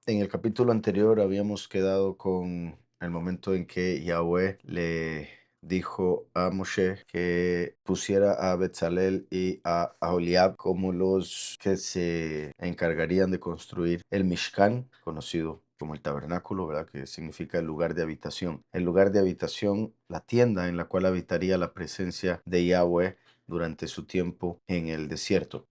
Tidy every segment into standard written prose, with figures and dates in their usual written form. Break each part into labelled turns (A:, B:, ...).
A: En el capítulo anterior habíamos quedado con el momento en que Yahweh le dijo a Moshe que pusiera a Betzalel y a Aholiab como los que se encargarían de construir el Mishkan, conocido como el tabernáculo, ¿verdad? Que significa el lugar de habitación. El lugar de habitación, la tienda en la cual habitaría la presencia de Yahweh durante su tiempo en el desierto.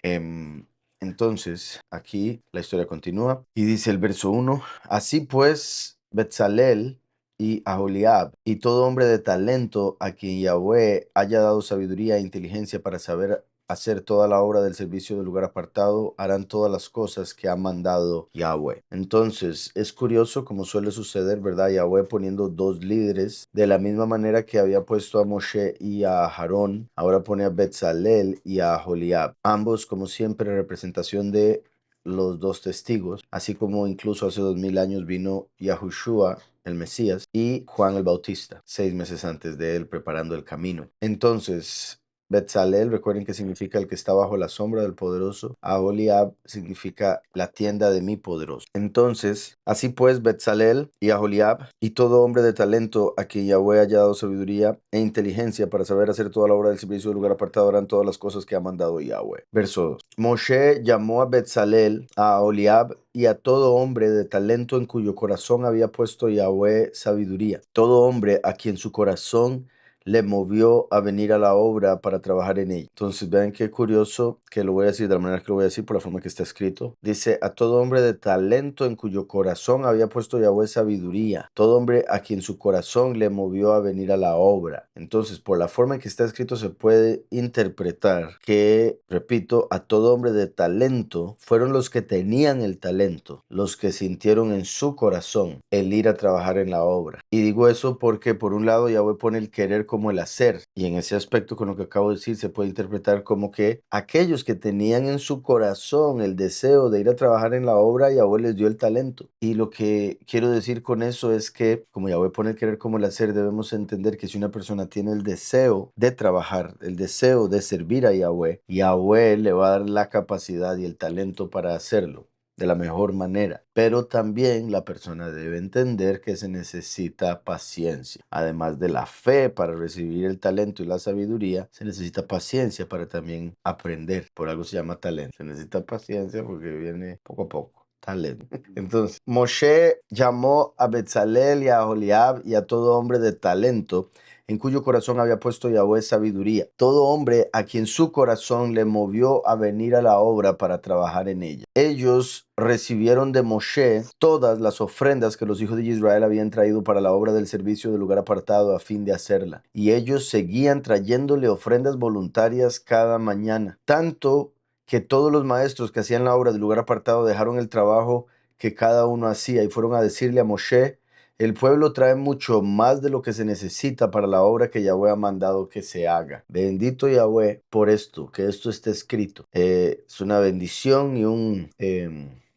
A: Entonces, aquí la historia continúa y dice el verso 1: Así pues, Betzalel y Aholiab y todo hombre de talento a quien Yahweh haya dado sabiduría e inteligencia para saber hacer toda la obra del servicio del lugar apartado, harán todas las cosas que ha mandado Yahweh. Entonces, es curioso como suele suceder, ¿verdad? Yahweh poniendo dos líderes de la misma manera que había puesto a Moshe y a Aarón, ahora pone a Betzalel y a Aholiab, ambos como siempre representación de los dos testigos, así como incluso hace 2000 años vino Yahushua, el Mesías, y Juan el Bautista, 6 meses antes de él, preparando el camino. Entonces, Betzalel, recuerden que significa el que está bajo la sombra del poderoso. Aholiab significa la tienda de mi poderoso. Entonces, así pues, Betzalel y Aholiab y todo hombre de talento a quien Yahweh haya dado sabiduría e inteligencia para saber hacer toda la obra del servicio del lugar apartado harán todas las cosas que ha mandado Yahweh. Verso 2. Moshe llamó a Betzalel, a Aholiab y a todo hombre de talento en cuyo corazón había puesto Yahweh sabiduría. Todo hombre a quien su corazón le movió a venir a la obra para trabajar en ella. Entonces vean qué curioso que lo voy a decir de la manera que lo voy a decir por la forma que está escrito. Dice a todo hombre de talento en cuyo corazón había puesto Yahweh sabiduría. Todo hombre a quien su corazón le movió a venir a la obra. Entonces por la forma en que está escrito se puede interpretar que, repito, a todo hombre de talento fueron los que tenían el talento, los que sintieron en su corazón el ir a trabajar en la obra. Y digo eso porque por un lado Yahweh pone el querer como el hacer, y en ese aspecto con lo que acabo de decir se puede interpretar como que aquellos que tenían en su corazón el deseo de ir a trabajar en la obra, Yahweh les dio el talento. Y lo que quiero decir con eso es que como Yahweh pone el querer como el hacer, debemos entender que si una persona tiene el deseo de trabajar, el deseo de servir a Yahweh, Yahweh le va a dar la capacidad y el talento para hacerlo de la mejor manera. Pero también la persona debe entender que se necesita paciencia. Además de la fe para recibir el talento y la sabiduría, se necesita paciencia para también aprender. Por algo se llama talento. Se necesita paciencia porque viene poco a poco. Talento. Entonces, Moshe llamó a Betzalel y a Aholiab y a todo hombre de talento en cuyo corazón había puesto Yahweh sabiduría. Todo hombre a quien su corazón le movió a venir a la obra para trabajar en ella. Ellos recibieron de Moshe todas las ofrendas que los hijos de Israel habían traído para la obra del servicio del lugar apartado a fin de hacerla. Y ellos seguían trayéndole ofrendas voluntarias cada mañana. Tanto que todos los maestros que hacían la obra del lugar apartado dejaron el trabajo que cada uno hacía y fueron a decirle a Moshe: el pueblo trae mucho más de lo que se necesita para la obra que Yahweh ha mandado que se haga. Bendito Yahweh por esto, que esto esté escrito. Es una bendición y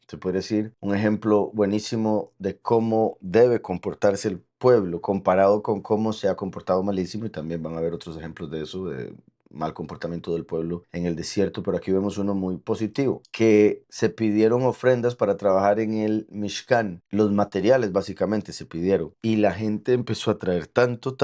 A: se puede decir, un ejemplo buenísimo de cómo debe comportarse el pueblo comparado con cómo se ha comportado malísimo, y también van a haber otros ejemplos de eso, de mal comportamiento del pueblo en el desierto, pero aquí vemos uno muy positivo, que se pidieron ofrendas para trabajar en el Mishkan. Los materiales básicamente se pidieron y la gente empezó a traer tanto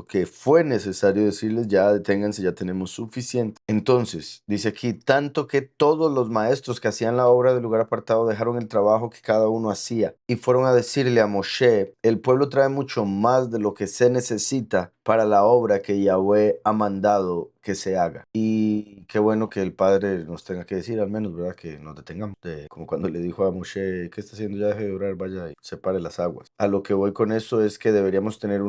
A: que fue necesario decirles: ya deténganse, ya tenemos suficiente. Entonces dice aquí: tanto que todos los maestros que hacían la obra del lugar apartado dejaron el trabajo que cada uno hacía y fueron a decirle a Moshe: el pueblo trae mucho más de lo que se necesita para la obra que Yahweh ha mandado que se haga. Y qué bueno que el Padre nos tenga que decir, al menos, ¿verdad? Que nos detengamos. Como cuando le dijo a Moshe: ¿qué está haciendo? Ya deje de orar, vaya y separe las aguas. A lo que voy con eso es que deberíamos tener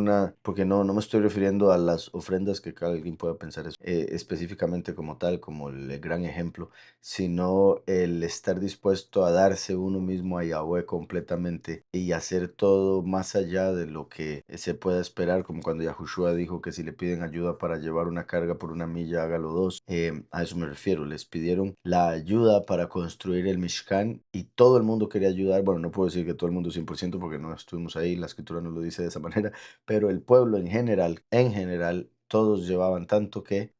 A: porque no me estoy refiriendo a las ofrendas, que cada alguien pueda pensar eso, específicamente como tal, como el gran ejemplo, sino el estar dispuesto a darse uno mismo a Yahweh completamente y hacer todo más allá de lo que se pueda esperar, como cuando Yahushua dijo que si le piden ayuda para llevar una carga por una milla, hágalo dos. A eso me refiero. Les pidieron la ayuda para construir el Mishkan y todo el mundo quería ayudar. Bueno, no puedo decir que todo el mundo 100% porque no estuvimos ahí, la escritura no lo dice de esa manera, pero el pueblo en general todos llevaban tanto que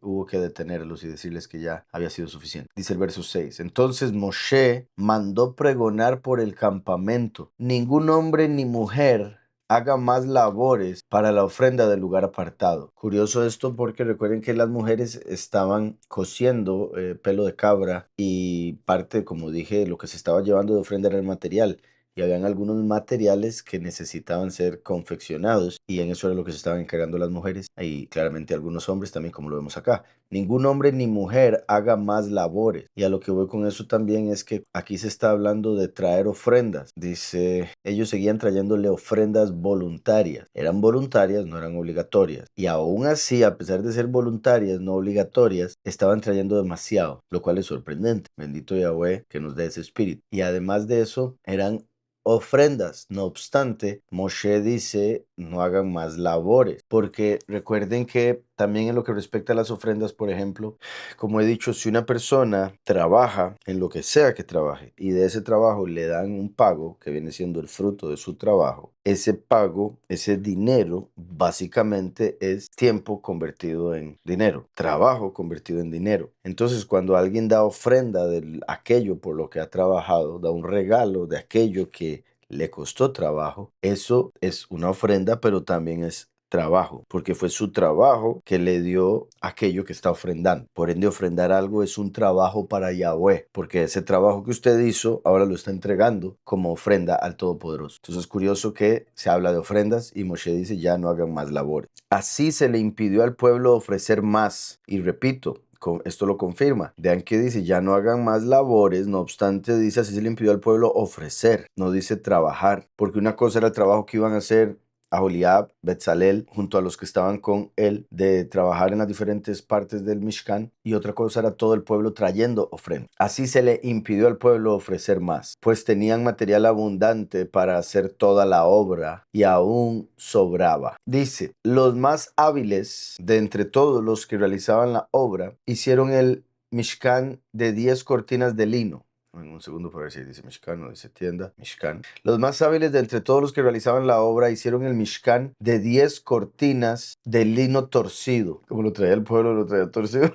A: hubo que detenerlos y decirles que ya había sido suficiente. Dice el verso 6. Entonces Moshe mandó pregonar por el campamento: ningún hombre ni mujer haga más labores para la ofrenda del lugar apartado. Curioso esto porque recuerden que las mujeres estaban cosiendo pelo de cabra y parte, como dije, lo que se estaba llevando de ofrenda era el material. Y habían algunos materiales que necesitaban ser confeccionados y en eso era lo que se estaban encargando las mujeres y claramente algunos hombres también, como lo vemos acá. Ningún hombre ni mujer haga más labores. Y a lo que voy con eso también es que aquí se está hablando de traer ofrendas. Dice, ellos seguían trayéndole ofrendas voluntarias. Eran voluntarias, no eran obligatorias. Y aún así, a pesar de ser voluntarias, no obligatorias, estaban trayendo demasiado, lo cual es sorprendente. Bendito Yahweh que nos dé ese espíritu. Y además de eso, eran ofrendas. No obstante, Moshe dice, no hagan más labores, porque recuerden que también en lo que respecta a las ofrendas, por ejemplo, como he dicho, si una persona trabaja en lo que sea que trabaje y de ese trabajo le dan un pago que viene siendo el fruto de su trabajo, ese pago, ese dinero, básicamente es tiempo convertido en dinero, trabajo convertido en dinero. Entonces, cuando alguien da ofrenda de aquello por lo que ha trabajado, da un regalo de aquello que le costó trabajo, eso es una ofrenda, pero también es trabajo, porque fue su trabajo que le dio aquello que está ofrendando. Por ende, ofrendar algo es un trabajo para Yahweh, porque ese trabajo que usted hizo ahora lo está entregando como ofrenda al Todopoderoso. Entonces es curioso que se habla de ofrendas y Moshe dice ya no hagan más labores. Así se le impidió al pueblo ofrecer más. Y repito, esto lo confirma. Vean que dice, ya no hagan más labores, no obstante dice, así se le impidió al pueblo ofrecer, no dice trabajar, porque una cosa era el trabajo que iban a hacer Aholiab, Betzalel, junto a los que estaban con él, de trabajar en las diferentes partes del Mishkan, y otra cosa era todo el pueblo trayendo ofrenda. Así se le impidió al pueblo ofrecer más, pues tenían material abundante para hacer toda la obra, y aún sobraba. Dice, los más hábiles de entre todos los que realizaban la obra, hicieron el Mishkan de 10 cortinas de lino. En un segundo por ver si dice Mishkan o dice tienda. Mishkan. Los más hábiles de entre todos los que realizaban la obra hicieron el Mishkan de 10 cortinas de lino torcido. Como lo traía el pueblo, lo traía torcido.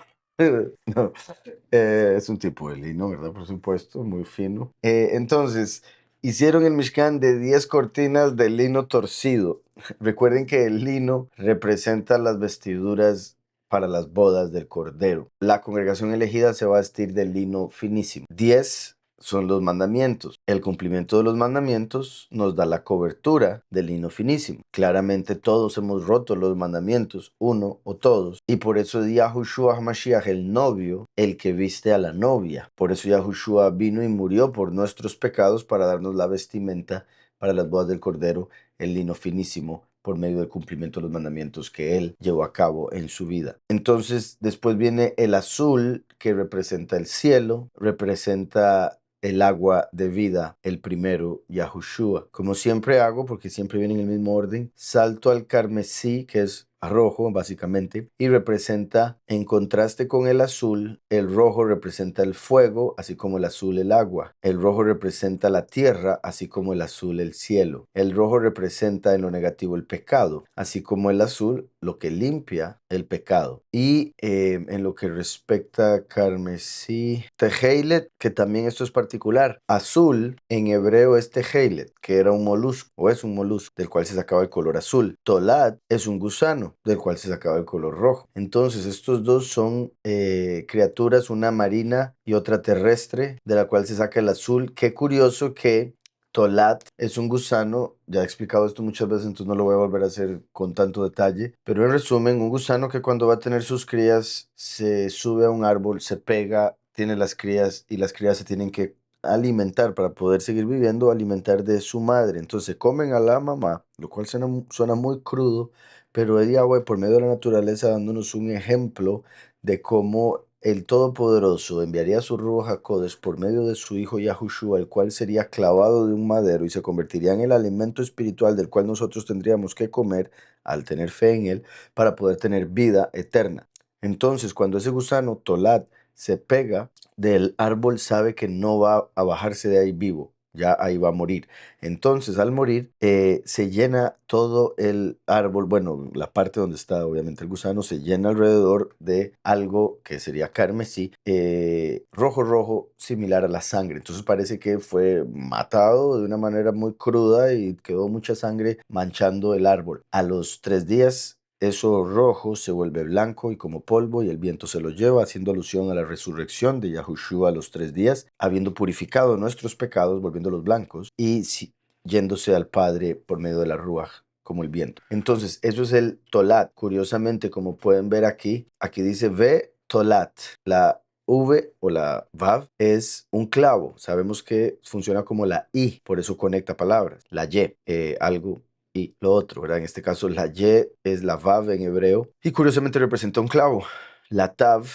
A: No, es un tipo de lino, ¿verdad? Por supuesto, muy fino. Entonces, hicieron el Mishkan de 10 cortinas de lino torcido. Recuerden que el lino representa las vestiduras para las bodas del Cordero. La congregación elegida se va a vestir de lino finísimo. 10 son los mandamientos. El cumplimiento de los mandamientos nos da la cobertura del lino finísimo. Claramente todos hemos roto los mandamientos, uno o todos. Y por eso Yahushua HaMashiach, el novio, el que viste a la novia. Por eso Yahushua vino y murió por nuestros pecados para darnos la vestimenta para las bodas del Cordero, el lino finísimo, por medio del cumplimiento de los mandamientos que él llevó a cabo en su vida. Entonces, después viene el azul, que representa el cielo, representa el agua de vida, el primero, Yahushua. Como siempre hago, porque siempre viene en el mismo orden, salto al carmesí, que es rojo básicamente, y representa, en contraste con el azul, el rojo representa el fuego, así como el azul el agua. El rojo representa la tierra, así como el azul el cielo. El rojo representa en lo negativo el pecado, así como el azul lo que limpia el pecado. Y en lo que respecta a carmesí, tejeilet, que también esto es particular. Azul en hebreo es tejeilet, que era un molusco, o es un molusco, del cual se sacaba el color azul. Tolat es un gusano, del cual se sacaba el color rojo. Entonces estos dos son criaturas, una marina y otra terrestre, de la cual se saca el azul. Qué curioso que Tolat es un gusano, ya he explicado esto muchas veces, entonces no lo voy a volver a hacer con tanto detalle, pero en resumen, un gusano que cuando va a tener sus crías se sube a un árbol, se pega, tiene las crías y las crías se tienen que alimentar para poder seguir viviendo, alimentar de su madre. Entonces comen a la mamá, lo cual suena muy crudo, pero es Yahweh por medio de la naturaleza dándonos un ejemplo de cómo el Todopoderoso enviaría su Ruach HaKodesh por medio de su Hijo Yahushua, el cual sería clavado de un madero y se convertiría en el alimento espiritual del cual nosotros tendríamos que comer al tener fe en él para poder tener vida eterna. Entonces, cuando ese gusano, Tolat, se pega del árbol, sabe que no va a bajarse de ahí vivo. ya ahí va a morir. Entonces, al morir, se llena todo el árbol, bueno, la parte donde está obviamente el gusano, se llena alrededor de algo que sería carmesí, rojo, rojo, similar a la sangre. Entonces parece que fue matado de una manera muy cruda y quedó mucha sangre manchando el árbol. A los 3 días, eso rojo se vuelve blanco y como polvo y el viento se lo lleva, haciendo alusión a la resurrección de Yahushua a los 3 días, habiendo purificado nuestros pecados, volviéndolos blancos y yéndose al Padre por medio de la Ruaj como el viento. Entonces, eso es el Tolat. Curiosamente, como pueden ver aquí, aquí dice Ve Tolat. La V o la Vav es un clavo. Sabemos que funciona como la I, por eso conecta palabras. La Y, algo y lo otro, ¿verdad? En este caso, la Y es la Vav en hebreo y curiosamente representa un clavo. La Tav,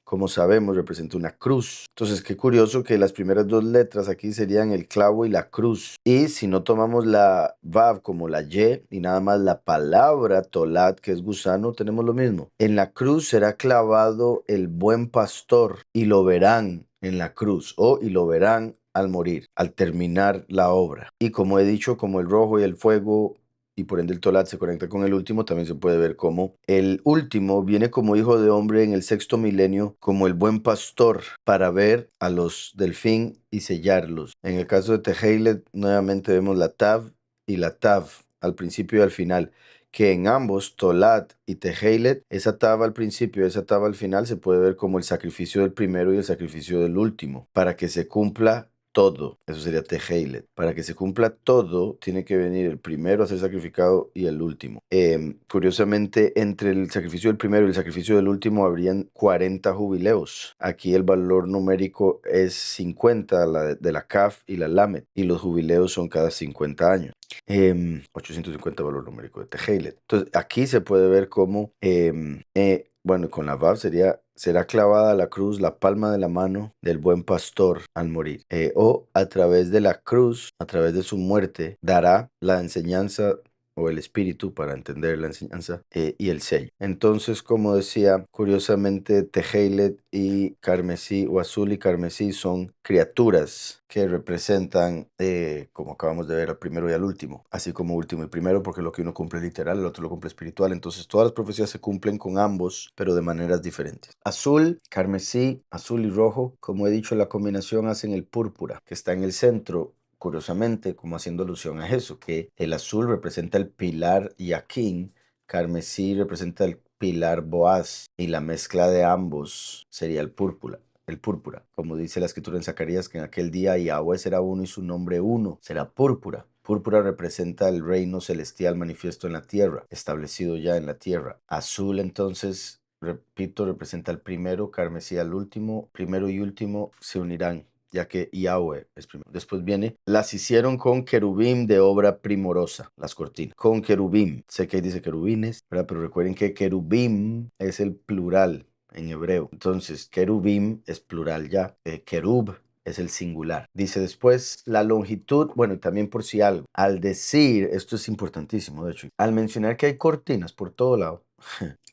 A: como sabemos, representa una cruz. Entonces, qué curioso que las primeras dos letras aquí serían el clavo y la cruz. Y si no tomamos la Vav como la Y nada más la palabra Tolat, que es gusano, tenemos lo mismo. En la cruz será clavado el buen pastor y lo verán en la cruz y lo verán al morir, al terminar la obra. Y como he dicho, como el rojo y el fuego y por ende el Tolat se conecta con el último, también se puede ver como el último viene como hijo de hombre en el 6.º milenio, como el buen pastor, para ver a los del fin y sellarlos. En el caso de Teheilet, nuevamente vemos la Tav y la Tav al principio y al final, que en ambos, Tolat y Teheilet, esa Tav al principio y esa Tav al final se puede ver como el sacrificio del primero y el sacrificio del último, para que se cumpla todo. Eso sería Teheilet. Para que se cumpla todo, tiene que venir el primero a ser sacrificado y el último. Curiosamente, entre el sacrificio del primero y el sacrificio del último habrían 40 jubileos. Aquí el valor numérico es 50, de la Kaf y la Lamet, y los jubileos son cada 50 años. 850 valor numérico de Teheilet. Entonces, aquí se puede ver cómo, bueno, con la Vav será clavada a la cruz la palma de la mano del buen pastor al morir. O a través de la cruz, a través de su muerte, dará la enseñanza o el espíritu para entender la enseñanza y el sello. Entonces, como decía, curiosamente, Teheilet y carmesí o azul y carmesí son criaturas que representan, como acabamos de ver, al primero y al último, así como último y primero, porque lo que uno cumple literal, el otro lo cumple espiritual. Entonces, todas las profecías se cumplen con ambos, pero de maneras diferentes. Azul, carmesí, azul y rojo, como he dicho, la combinación hacen el púrpura, que está en el centro. Curiosamente, como haciendo alusión a eso, que el azul representa el pilar Yaquín, carmesí representa el pilar Boaz, y la mezcla de ambos sería el púrpura. El púrpura, como dice la escritura en Zacarías, que en aquel día Yahweh será uno y su nombre uno, será púrpura. Púrpura representa el reino celestial manifiesto en la tierra, establecido ya en la tierra. Azul, entonces, repito, representa el primero, carmesí al último, primero y último se unirán, ya que Yahweh es primero. Después viene, las hicieron con querubín de obra primorosa, las cortinas, con querubín. Sé que ahí dice querubines, ¿verdad? Pero recuerden que querubín es el plural en hebreo. Entonces, querubín es plural ya. Querub es el singular. Dice después la longitud, bueno, y también por si algo. Al decir, esto es importantísimo, de hecho, al mencionar que hay cortinas por todo lado,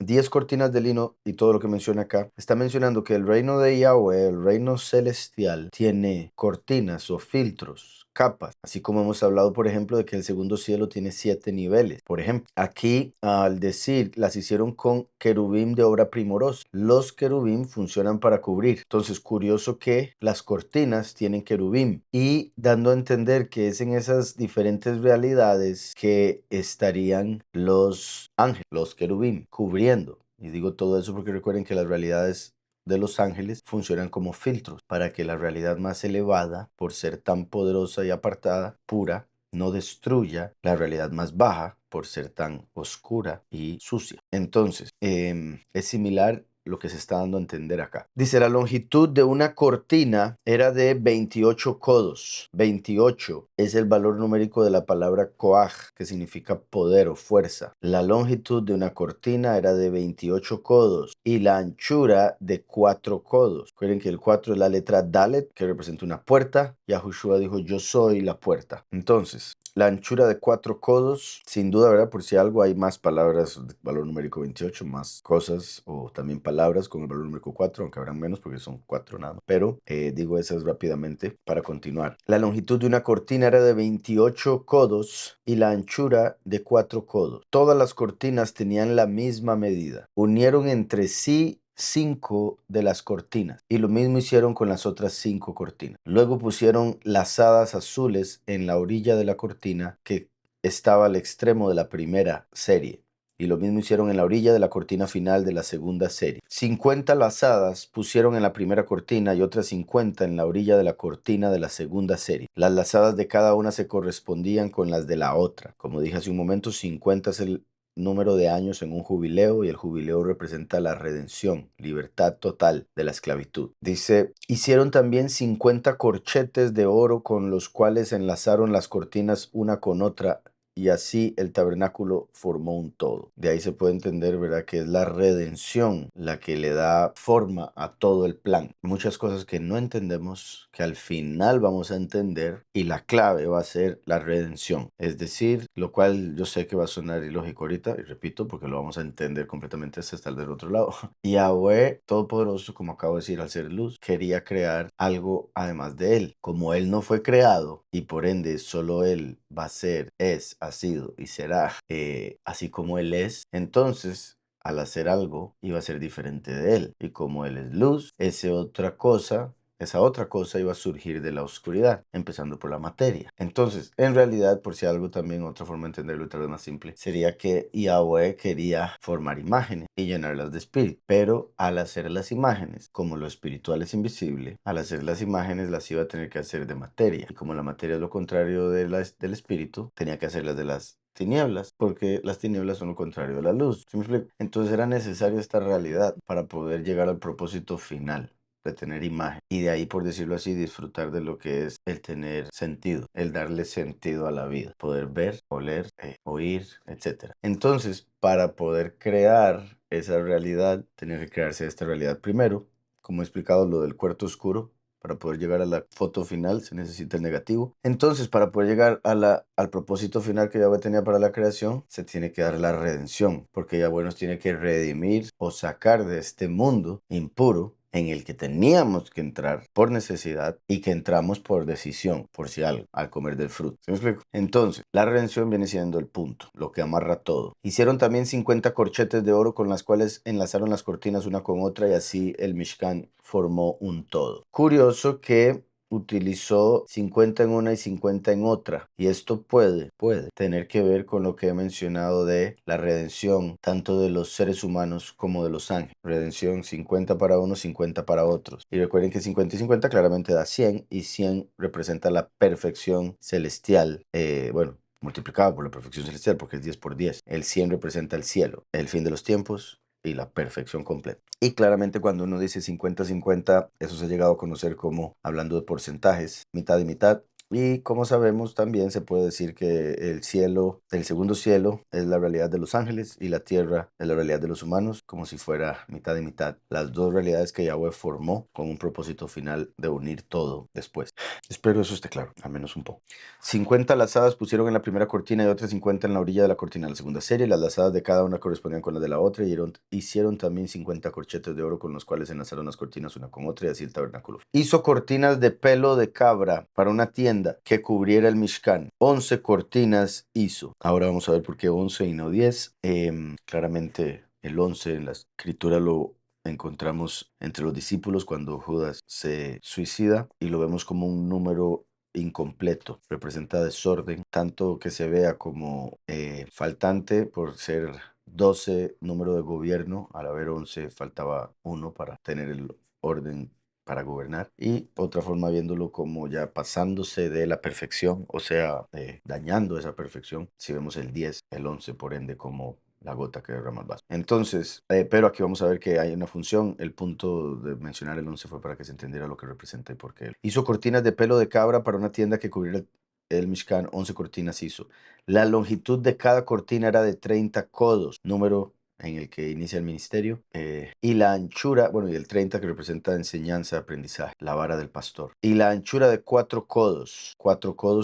A: 10 cortinas de lino y todo lo que menciona acá, está mencionando que el reino de Yahweh, el reino celestial, tiene cortinas o filtros, capas, así como hemos hablado, por ejemplo, de que el segundo cielo tiene 7 niveles. Por ejemplo, aquí al decir las hicieron con querubín de obra primorosa, los querubín funcionan para cubrir. Entonces, curioso que las cortinas tienen querubín y dando a entender que es en esas diferentes realidades que estarían los ángeles, los querubín, cubriendo. Y digo todo eso porque recuerden que las realidades de los ángeles funcionan como filtros para que la realidad más elevada, por ser tan poderosa y apartada, pura, no destruya la realidad más baja por ser tan oscura y sucia. Entonces, es similar lo que se está dando a entender acá. Dice, la longitud de una cortina era de 28 codos. 28 es el valor numérico de la palabra koaj, que significa poder o fuerza. La longitud de una cortina era de 28 codos y la anchura de 4 codos. Recuerden que el 4 es la letra Dalet, que representa una puerta. Yahushua dijo, yo soy la puerta. Entonces, la anchura de 4 codos, sin duda, ¿verdad? Por si algo hay más palabras, valor numérico 28, más cosas o también palabras con el valor numérico 4, aunque habrán menos porque son 4 nada más. Pero digo esas rápidamente para continuar. La longitud de una cortina era de 28 codos y la anchura de 4 codos. Todas las cortinas tenían la misma medida. Unieron entre sí 5 de las cortinas y lo mismo hicieron con las otras 5 cortinas. Luego pusieron lazadas azules en la orilla de la cortina que estaba al extremo de la primera serie. Y lo mismo hicieron en la orilla de la cortina final de la segunda serie. 50 lazadas pusieron en la primera cortina y otras 50 en la orilla de la cortina de la segunda serie. Las lazadas de cada una se correspondían con las de la otra. Como dije hace un momento, 50 es el número de años en un jubileo y el jubileo representa la redención, libertad total de la esclavitud. Dice, hicieron también 50 corchetes de oro con los cuales enlazaron las cortinas una con otra y así el tabernáculo formó un todo. De ahí se puede entender, ¿verdad?, que es la redención la que le da forma a todo el plan. Muchas cosas que no entendemos, que al final vamos a entender y la clave va a ser la redención. Es decir, lo cual yo sé que va a sonar ilógico ahorita, y repito, porque lo vamos a entender completamente hasta el del otro lado. Yahweh, todopoderoso, como acabo de decir, al ser luz, quería crear algo además de él. Como él no fue creado y por ende solo él va a ser, es, ha sido y será así como él es, entonces al hacer algo iba a ser diferente de él. Y como él es luz, esa otra cosa iba a surgir de la oscuridad, empezando por la materia. Entonces, en realidad, por si algo también, otra forma de entenderlo y tal vez más simple, sería que Yahweh quería formar imágenes y llenarlas de espíritu. Pero al hacer las imágenes, como lo espiritual es invisible, al hacer las imágenes las iba a tener que hacer de materia. Y como la materia es lo contrario del espíritu, tenía que hacerlas de las tinieblas, porque las tinieblas son lo contrario de la luz. ¿Sí me explico? Entonces era necesaria esta realidad para poder llegar al propósito final de tener imagen y de ahí, por decirlo así, disfrutar de lo que es el tener sentido, el darle sentido a la vida, poder ver, oler, oír, etcétera. Entonces, para poder crear esa realidad, tenía que crearse esta realidad primero, como he explicado lo del cuarto oscuro. Para poder llegar a la foto final se necesita el negativo. Entonces, para poder llegar al propósito final que Yahweh tenía para la creación, se tiene que dar la redención, porque Yahweh nos tiene que redimir o sacar de este mundo impuro en el que teníamos que entrar por necesidad y que entramos por decisión, por si algo, al comer del fruto. ¿Sí me explico? Entonces, la redención viene siendo el punto, lo que amarra todo. Hicieron también 50 corchetes de oro con las cuales enlazaron las cortinas una con otra y así el Mishkan formó un todo. Curioso que utilizó 50 en una y 50 en otra. Y esto puede tener que ver con lo que he mencionado de la redención, tanto de los seres humanos como de los ángeles. Redención 50 para unos, 50 para otros. Y recuerden que 50 y 50 claramente da 100 y 100 representa la perfección celestial. Bueno, multiplicado por la perfección celestial porque es 10 por 10. El 100 representa el cielo, el fin de los tiempos y la perfección completa. Y claramente cuando uno dice 50-50, eso se ha llegado a conocer como, hablando de porcentajes, mitad y mitad. Y como sabemos, también se puede decir que el cielo, el segundo cielo, es la realidad de los ángeles y la tierra es la realidad de los humanos, como si fuera mitad y mitad. Las dos realidades que Yahweh formó con un propósito final de unir todo después. Espero eso esté claro, al menos un poco. 50 lazadas pusieron en la primera cortina y otras 50 en la orilla de la cortina de la segunda serie. Las lazadas de cada una correspondían con las de la otra y hicieron también 50 corchetes de oro con los cuales enlazaron las cortinas una con otra y así el tabernáculo. Hizo cortinas de pelo de cabra para una tienda que cubriera el Mishkan. 11 cortinas hizo. Ahora vamos a ver por qué 11 y no 10. Claramente el 11 en la escritura lo encontramos entre los discípulos cuando Judas se suicida y lo vemos como un número incompleto, representa desorden, tanto que se vea como faltante por ser 12 número de gobierno, al haber 11 faltaba uno para tener el orden para gobernar, y otra forma viéndolo como ya pasándose de la perfección, o sea, dañando esa perfección, si vemos el 10, el 11 por ende como la gota que derrama el vaso. Entonces, pero aquí vamos a ver que hay una función. El punto de mencionar el 11 fue para que se entendiera lo que representa y por qué. Hizo cortinas de pelo de cabra para una tienda que cubriera el Mishkan. 11 cortinas hizo. La longitud de cada cortina era de 30 codos, número en el que inicia el ministerio, y la anchura, bueno, y el 30 que representa enseñanza, aprendizaje, la vara del pastor, y la anchura de 4 codos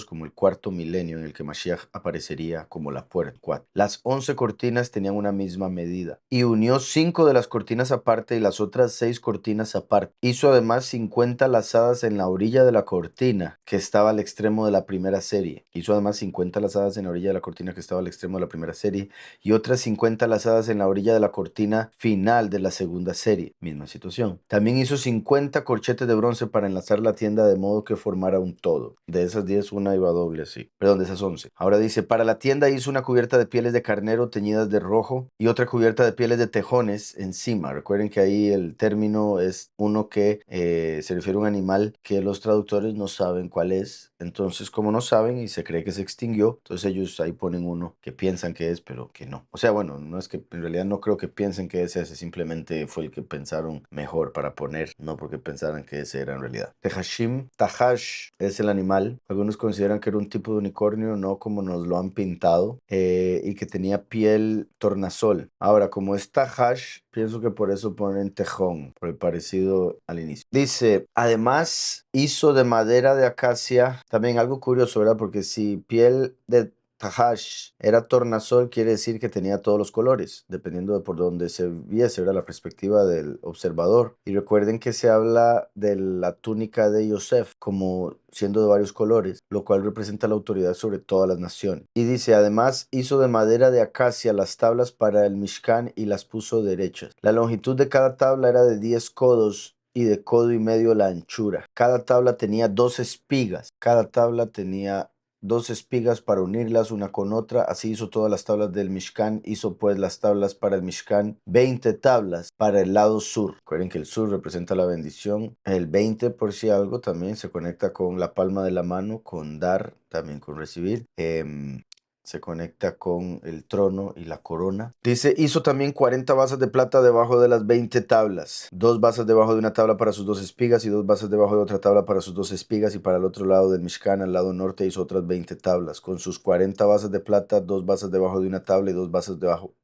A: como el cuarto milenio en el que Mashiach aparecería como la puerta. Las 11 cortinas tenían una misma medida, y unió 5 de las cortinas aparte y las otras 6 cortinas aparte. Hizo además 50 lazadas en la orilla de la cortina que estaba al extremo de la primera serie. Hizo además 50 lazadas en la orilla de la cortina que estaba al extremo de la primera serie y otras 50 lazadas en la orilla de la cortina final de la segunda serie. Misma situación. También hizo 50 corchetes de bronce para enlazar la tienda de modo que formara un todo. De esas 10 una iba doble así. Perdón, de esas 11. Ahora dice, para la tienda hizo una cubierta de pieles de carnero teñidas de rojo y otra cubierta de pieles de tejones encima. Recuerden que ahí el término es uno que se refiere a un animal que los traductores no saben cuál es. Entonces, como no saben y se cree que se extinguió, entonces ellos ahí ponen uno que piensan que es, pero que no. O sea, bueno, no es que en realidad no creo que piensen que ese simplemente fue el que pensaron mejor para poner, no porque pensaran que ese era en realidad. Tehashim, Tahash es el animal. Algunos consideran que era un tipo de unicornio, no como nos lo han pintado, y que tenía piel tornasol. Ahora, como es Tahash, pienso que por eso ponen tejón, por el parecido al inicio. Dice, además hizo de madera de acacia, también algo curioso, ¿verdad? Porque si piel de Tahash era tornasol, quiere decir que tenía todos los colores, dependiendo de por donde se viese, ¿verdad? La perspectiva del observador. Y recuerden que se habla de la túnica de Yosef como siendo de varios colores, lo cual representa la autoridad sobre todas las naciones. Y dice, además hizo de madera de acacia las tablas para el Mishkan y las puso derechas. La longitud de cada tabla era de 10 codos y de codo y medio la anchura. Cada tabla tenía 2 espigas. Cada tabla tenía 2 espigas para unirlas una con otra. Así hizo todas las tablas del Mishkan. Hizo pues las tablas para el Mishkan, 20 tablas para el lado sur. Recuerden que el sur representa la bendición. El 20, por si algo, también se conecta con la palma de la mano, con dar, también con recibir. Se conecta con el trono y la corona. Dice, hizo también 40 basas de plata debajo de las 20 tablas. 2 basas debajo de una tabla para sus 2 espigas y 2 basas debajo de otra tabla para sus 2 espigas. Y para el otro lado del Mishkan, al lado norte, hizo otras 20 tablas. Con sus 40 basas de plata, 2 basas debajo de una tabla y 2 basas debajo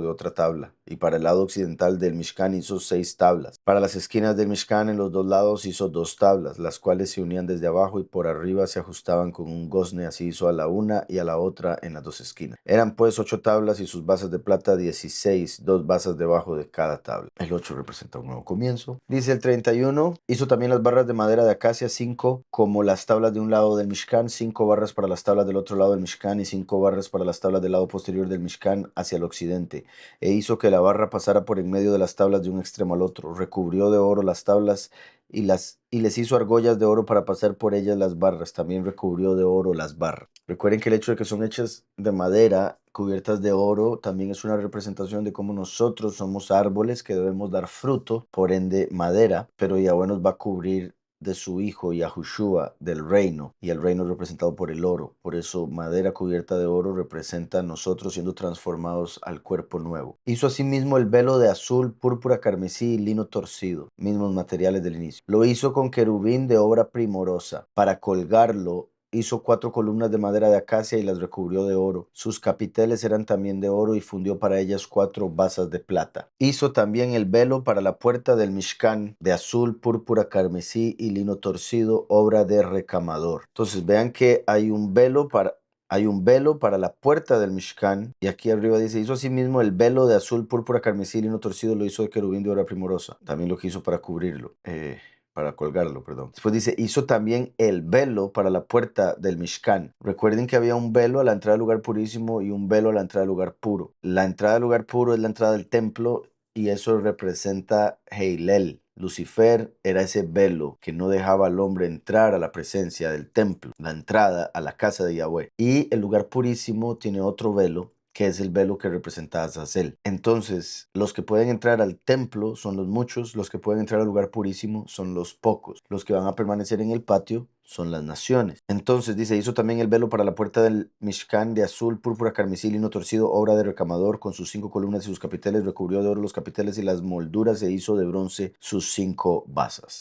A: de otra tabla. Y para el lado occidental del Mishkan hizo 6 tablas. Para las esquinas del Mishkan en los 2 lados hizo 2 tablas, las cuales se unían desde abajo y por arriba se ajustaban con un gozne. Así hizo a la una y a la otra en las 2 esquinas. Eran pues 8 tablas y sus basas de plata 16, 2 basas debajo de cada tabla. El 8 representa un nuevo comienzo. Dice el 31, hizo también las barras de madera de acacia, 5 como las tablas de un lado del Mishkan, 5 barras para las tablas del otro lado del Mishkan y 5 barras para las tablas del lado posterior del Mishkan hacia el occidente. E hizo que la barra pasara por en medio de las tablas de un extremo al otro. Recubrió de oro las tablas y les hizo argollas de oro para pasar por ellas las barras. También recubrió de oro las barras. Recuerden que el hecho de que son hechas de madera, cubiertas de oro, también es una representación de cómo nosotros somos árboles que debemos dar fruto, por ende madera, pero Yahweh nos va a cubrir de su hijo Yahushua del reino, y el reino es representado por el oro. Por eso madera cubierta de oro representa a nosotros siendo transformados al cuerpo nuevo. Hizo asimismo el velo de azul, púrpura, carmesí y lino torcido, mismos materiales del inicio. Lo hizo con querubín de obra primorosa. Para colgarlo hizo 4 columnas de madera de acacia y las recubrió de oro. Sus capiteles eran también de oro y fundió para ellas 4 basas de plata. Hizo también el velo para la puerta del Mishkan de azul, púrpura, carmesí y lino torcido, obra de recamador. Entonces vean que hay un velo para la puerta del Mishkan, y aquí arriba dice, hizo asimismo el velo de azul, púrpura, carmesí y lino torcido, lo hizo de querubín de obra primorosa. También lo hizo para cubrirlo. Para colgarlo, perdón. Después dice, hizo también el velo para la puerta del Mishkan. Recuerden que había un velo a la entrada del lugar purísimo y un velo a la entrada del lugar puro. La entrada del lugar puro es la entrada del templo y eso representa Heilel. Lucifer era ese velo que no dejaba al hombre entrar a la presencia del templo, la entrada a la casa de Yahweh. Y el lugar purísimo tiene otro velo, que es el velo que representa a Azazel. Entonces, los que pueden entrar al templo son los muchos, los que pueden entrar al lugar purísimo son los pocos, los que van a permanecer en el patio son las naciones. Entonces dice, hizo también el velo para la puerta del Mishkan de azul, púrpura, carmesí, lino torcido, obra de recamador, con sus 5 columnas y sus capiteles, recubrió de oro los capiteles y las molduras, e hizo de bronce sus 5 basas.